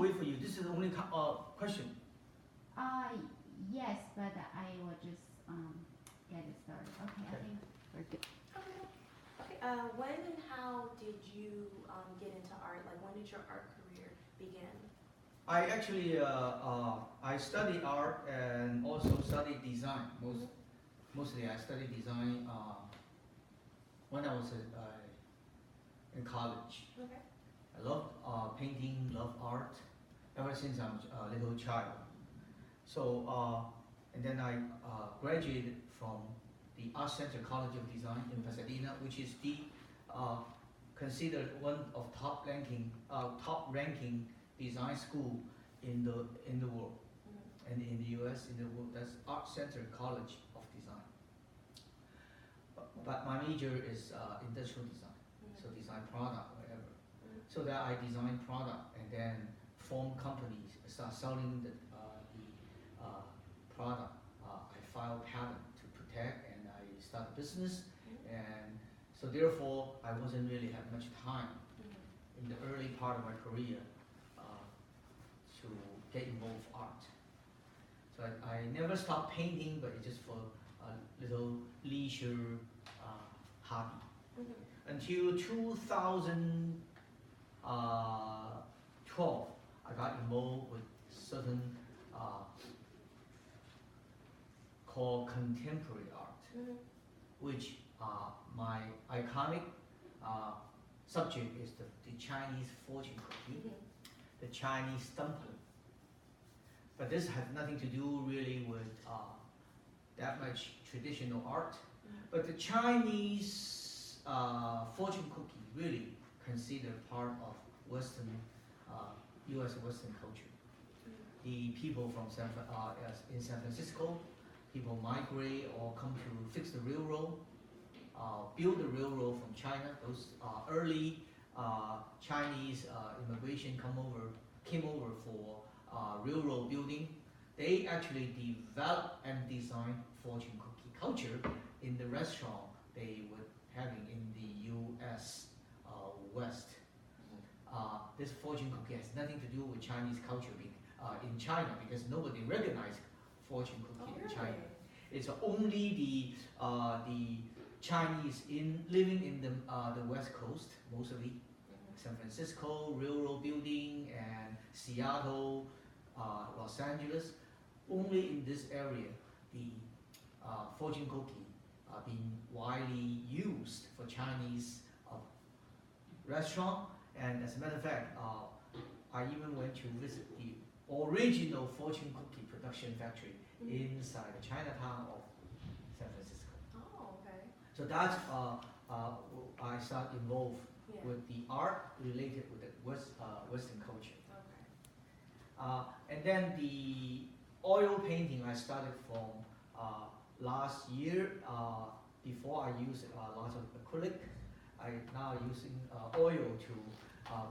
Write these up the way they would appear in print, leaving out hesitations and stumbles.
wait for you. This is the only question. Yes, but I will just get it started. Okay, I think we're good. Okay. Okay. When and how did you get into art? Like, when did your art career begin? I actually I studied art and also studied design. Mostly I studied design when I was in college. Okay. I love painting, love art ever since I'm a little child. So and then I graduated from the Art Center College of Design in Pasadena, which is the considered one of top ranking design school in the world, and in the U.S. in the world. That's Art Center College of Design. But my major is industrial design, so design product, whatever. So that I design product and then form companies, start selling the product. I file patent to protect, and I start a business, and so therefore I wasn't really have much time in the early part of my career to get involved with art. So I never stopped painting, but it's just for a little leisure hobby. Until 2012, I got involved with certain called contemporary art, which my iconic subject is the Chinese fortune cookie, the Chinese dumpling. But this has nothing to do really with that much traditional art. But the Chinese fortune cookie really considered part of Western, U.S. Western culture. The people from in San Francisco, people migrate or come to fix the railroad, build the railroad from China. Those early Chinese immigration came over for railroad building. They actually developed and designed fortune cookie culture in the restaurant they were having in the U.S. West. This fortune cookie has nothing to do with Chinese culture in China, because nobody recognized fortune cookie in China. It's only the Chinese living in the West Coast, mostly San Francisco, railroad building, and Seattle, Los Angeles. Only in this area, the fortune cookie being widely used for Chinese restaurant. And as a matter of fact, I even went to visit the original fortune cookie production factory inside the Chinatown of San Francisco. Oh, okay. So that's I started involved with the art related with the Western culture. Okay. And then the oil painting I started from last year. Before I used lots of acrylic. I now using oil to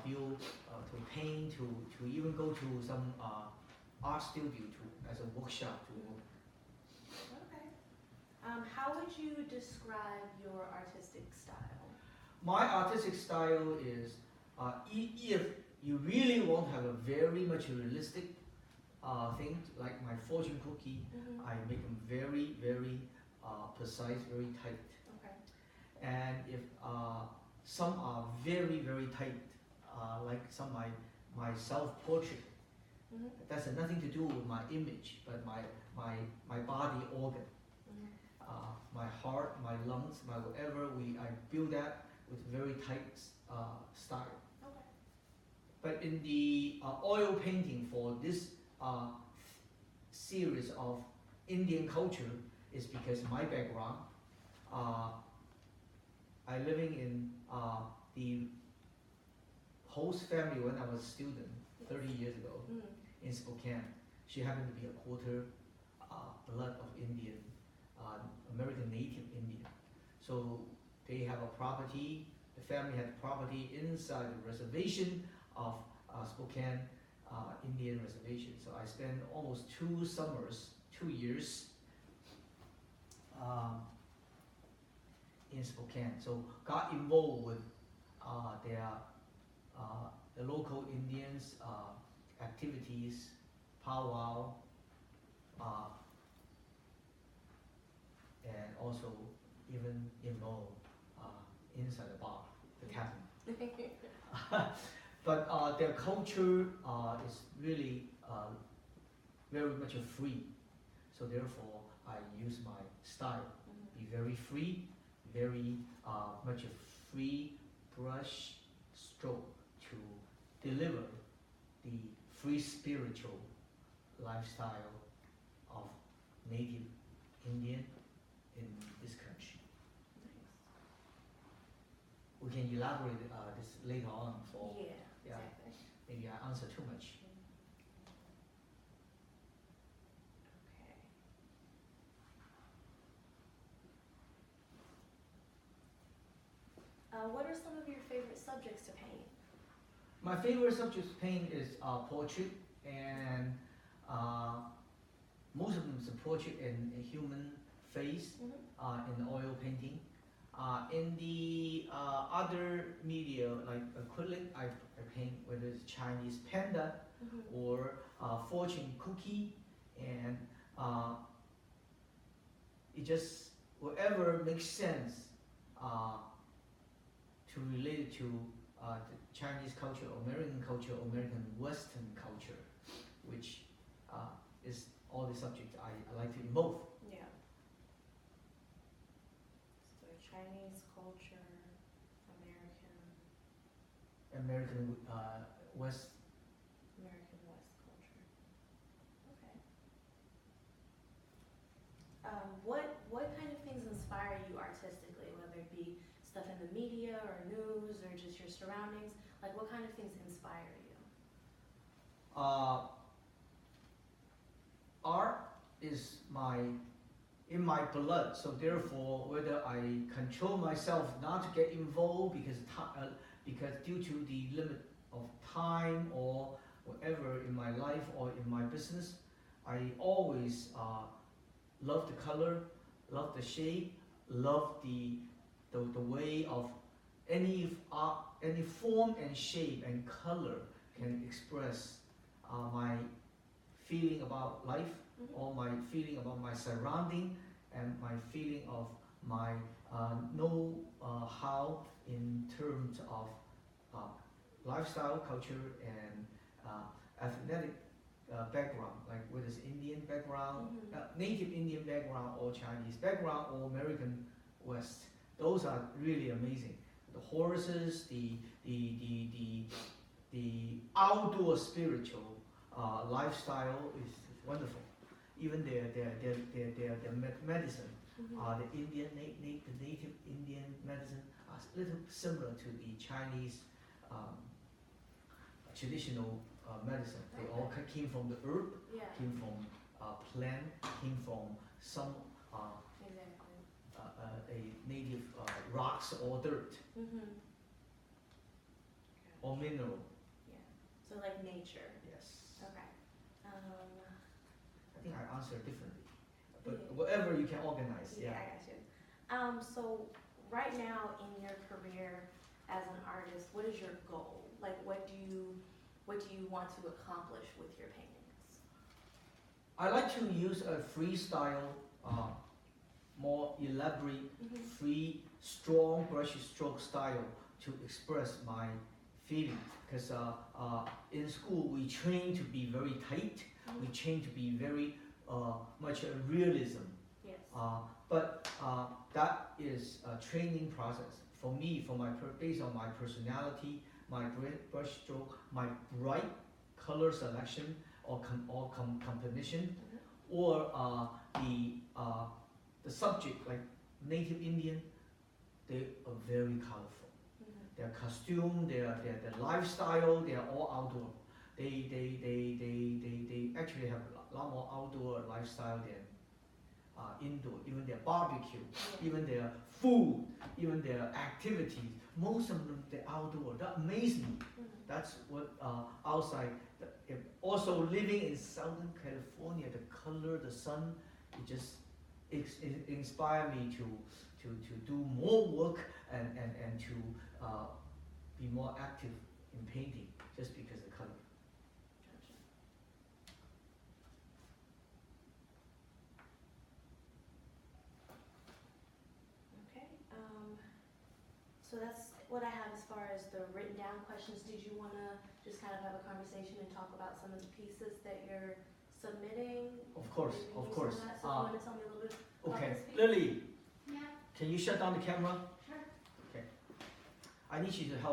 build, to paint, to even go to some art studio as a workshop to work. Okay. How would you describe your artistic style? My artistic style is, if you really want to have a very materialistic thing, like my fortune cookie, I make them very, very precise, very tight. Okay. And if some are very, very tight, like some my self-portrait, that's nothing to do with my image, but my body organ, my heart, my lungs, my whatever. I build that with very tight style. Okay. But in the oil painting for this series of Indian culture, is because my background, I living in the host family when I was a student 30 years ago in Spokane. She happened to be a quarter blood of Indian, American native Indian. So they have a property, the family had property inside the reservation of Spokane Indian reservation. So I spent almost 2 years in Spokane. So got involved with the local Indians activities, powwow, and also even involve inside the bar, the cabin. But their culture is really very much free. So therefore, I use my style, be very free, very much a free brush stroke to deliver the free spiritual lifestyle of native Indian in this country. We can elaborate this later on for, Yeah, yeah, exactly. maybe I answer too much. Okay. What are some of your favorite subjects to paint? My favorite subject to paint is portrait, and most of them is a portrait in a human face in oil painting. In the other media like acrylic, I paint whether it's Chinese panda or fortune cookie, and it just whatever makes sense to relate it to the Chinese culture, American culture, American Western culture, which is all the subjects I like to involve. Yeah. So Chinese culture, American West. American West culture. Okay. What kind of things inspire you artistically, whether it be stuff in the media or news or just your surroundings? Like, what kind of things inspire you? Art is in my blood, so therefore, whether I control myself not to get involved because due to the limit of time or whatever in my life or in my business, I always love the color, love the shape, love the way of any form and shape and color can express my feeling about life, or my feeling about my surrounding, and my feeling of my know-how in terms of lifestyle, culture, and ethnic background, like whether it's Indian background, native Indian background, or Chinese background, or American West. Those are really amazing. The horses, the outdoor spiritual lifestyle is wonderful. Even their medicine, the native Indian medicine are a little similar to the Chinese traditional medicine. They all came from the herb, came from plant, came from some a native rocks or dirt or mineral. Yeah. So like nature. Yes. Okay. I think I answered differently, but whatever you can organize. Yeah, I got you. So right now in your career as an artist, what is your goal? Like, what do you want to accomplish with your paintings? I like to use a freestyle, more elaborate, free, strong brush stroke style to express my feelings. Because in school we train to be very tight, we train to be very much realism. Yes. But that is a training process. For me, based on my personality, my brush stroke, my bright color selection or combination, or the subject like native Indian, they are very colorful. Their costume, their lifestyle, they are all outdoor. They actually have a lot more outdoor lifestyle than indoor. Even their barbecue, even their food, even their activities. Most of them they're outdoor. That amazes me. That's what outside. Also living in Southern California, the color, the sun, it inspires me to do more work and to be more active in painting just because of the color. Gotcha. So that's what I have as far as the written down questions. Did you want to just kind of have a conversation and talk about some of the pieces that you're submitting? Of course, Maybe of using course. that? So you want to tell me a little bit about Okay, this piece? Lily, Yeah, can you shut down the camera? sure. I need you to help